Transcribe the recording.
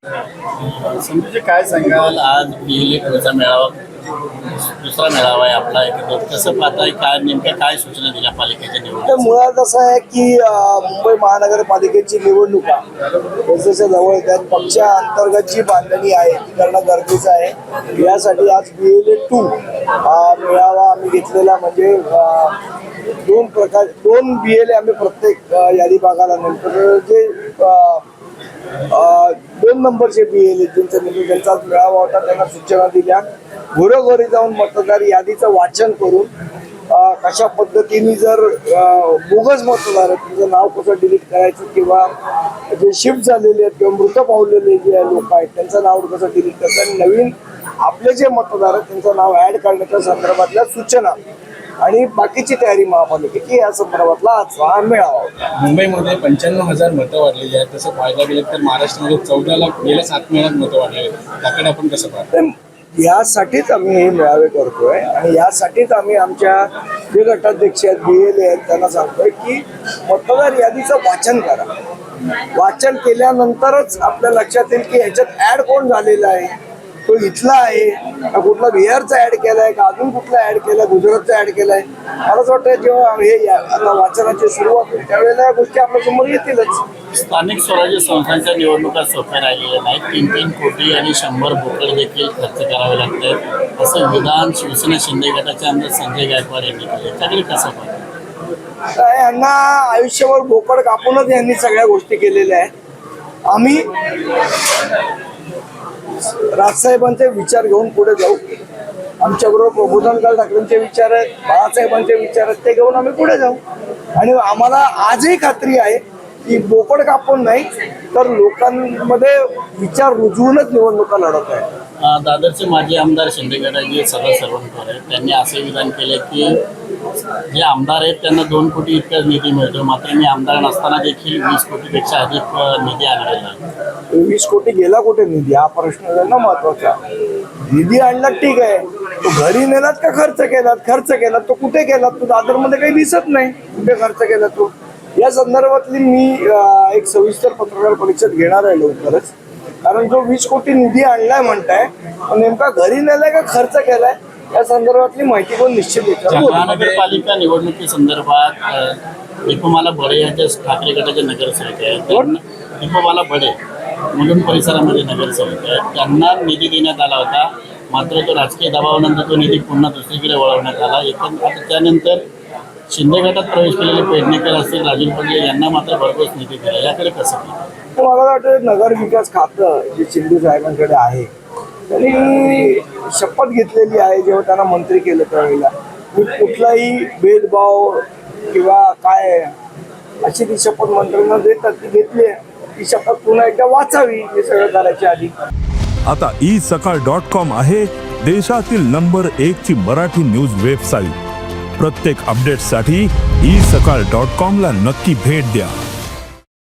समजूचे काय सांगाल आज BLA मेळावा दुसरा मेळावा आहे आपला एकत्र कसं पाहताय काय नेमक्या काय सूचना दिल्या पालिकेच्या तर निवडणुकीत? मुळात असं आहे की मुंबई महानगरपालिकेची निवडणुका जसजशा जवळ येतात पक्षांतर्गत जी बांधणी आहे ती करणं गरजेचं आहे. यासाठी आज BLA 2 मेळावा आम्ही घेतलेला म्हणजे दोन BLA आम्ही प्रत्येक यादी भागाला नंतर जे 2 नंबरचे BLA त्यांचा मेळावा होता त्यांना सूचना दिल्या घरोघरी जाऊन मतदार यादीचं वाचन करून कशा पद्धतीने जर बोगस मतदार आहेत त्यांचं नाव कसं डिलीट करायचं किंवा जे शिफ्ट झालेले आहेत किंवा मृत पावलेले जे लोक आहेत त्यांचं नाव कसं डिलीट करायचं आणि नवीन आपले जे मतदार आहेत त्यांचं नाव ॲड करण्याच्या संदर्भातल्या सूचना आणि बाकीची तयारी महापालिकेची या संदर्भातला आजचा मेळावा होता. मुंबईमध्ये 95,000 मतं वाढलेली आहेत. तसं पाहायला गेलं तर महाराष्ट्रामध्ये 14 लाख गेल्या 7 महिन्यात मतं वाढलेली आहेत. त्याकडे आपण कसं पाहतो? यासाठीच आम्ही हे मेळावे करतोय आणि यासाठीच आम्ही आमच्या जे गटाध्यक्ष आहेत BLA आहेत त्यांना सांगतोय की मतदार यादीचं वाचन करा. वाचन केल्यानंतरच आपल्या लक्षात येईल की ह्याच्यात ऍड कोण झालेला आहे, तो इथला आहे का कुठला बिहारचा ऍड केलाय का अजून कुठला ऍड केलाय गुजरातचा ऍड केलाय. मला असं वाटतं जेव्हा हे आता वाचनाची सुरुवात होईल त्यावेळेला या गोष्टी आपल्या समोर येतीलच. स्थानिक स्वराज्य संस्थांच्या निवडणुका सोप्या राहिलेल्या नाहीत. 3-3 कोटी आणि 100 बोकड देखील खर्च करावे लागतात असं विधान शिवसेना शिंदे गटाचे आमदार संजय गायकवाड यांनी केले. त्याकडे कसं पाहतो? यांना आयुष्यभर बोकड कापूनच यांनी सगळ्या गोष्टी केलेल्या आहेत. आम्ही राजसाहेबांचे विचार घेऊन पुढे जाऊ. आमच्याबरोबर प्रबोधनकार ठाकरेंचे विचार आहेत, बाळासाहेबांचे विचार आहेत, ते घेऊन आम्ही पुढे जाऊ. आणि आम्हाला आजही खात्री आहे की बोकड कापून नाही तर लोकांमध्ये विचार रुजवूनच निवडणुका लढत आहे. दादरचे माजी आमदार शिंदे गटाचे सदा सरवणकर आहेत त्यांनी असे विधान केले की जे आमदार आहेत त्यांना 2 कोटी इतकाच निधी मिळतो, मात्र मी आमदार नसताना देखील 20 कोटीपेक्षा अधिक निधी आणलेला आहे. 20 कोटी गेला कुठे निधी हा प्रश्न आहे ना महत्वाचा. निधी आणला ठीक आहे, तो घरी नेलात का खर्च केलात तो कुठे केलात? तो दादरमध्ये काही दिसत नाही कुठे खर्च केला तो. या संदर्भातली मी एक सविस्तर पत्रकार परिषद घेणार आहे लवकरच. कारण जो 20 कोटी निधी आणलाय म्हणताय नेमका घरी नेलाय का खर्च केलाय या संदर्भातली माहिती कोण निश्चित देतात. महानगरपालिका निवडणुकीसंदर्भात दीपमाला बडे यांच्या ठाकरे गटाचे नगरसेवक आहेत. दीपमाला बडे मुलुंड परिसरामध्ये नगरसेवक आहेत. त्यांना निधी देण्यात आला होता, मात्र तो राजकीय दबावानंतर तो निधी पुन्हा दुसरीकडे वळवण्यात आला. त्यानंतर शिंदे गटात प्रवेश केलेले पेडणेकर असतील, राजू पडले यांना मात्र भरघोस निधी दिला. याकडे कसं पाहतो? मला वाटतं नगर विकास खातं जे शिंदे साहेबांकडे आहे त्यांनी शपथ घेतलेली आहे. जेव्हा त्यांना मंत्री केलं त्यावेळेला मी कुठलाही भेदभाव किंवा काय अशी ती शपथ मंत्र्यांना देतात ती घेतली आहे. ती शपथ पुन्हा एकदा वाचावी हे सगळं करायच्या आधी. आता isakal.com आहे देशातील नंबर 1 ची मराठी न्यूज वेबसाईट. प्रत्येक अपडेटसाठी isakal.com ला नक्की भेट द्या.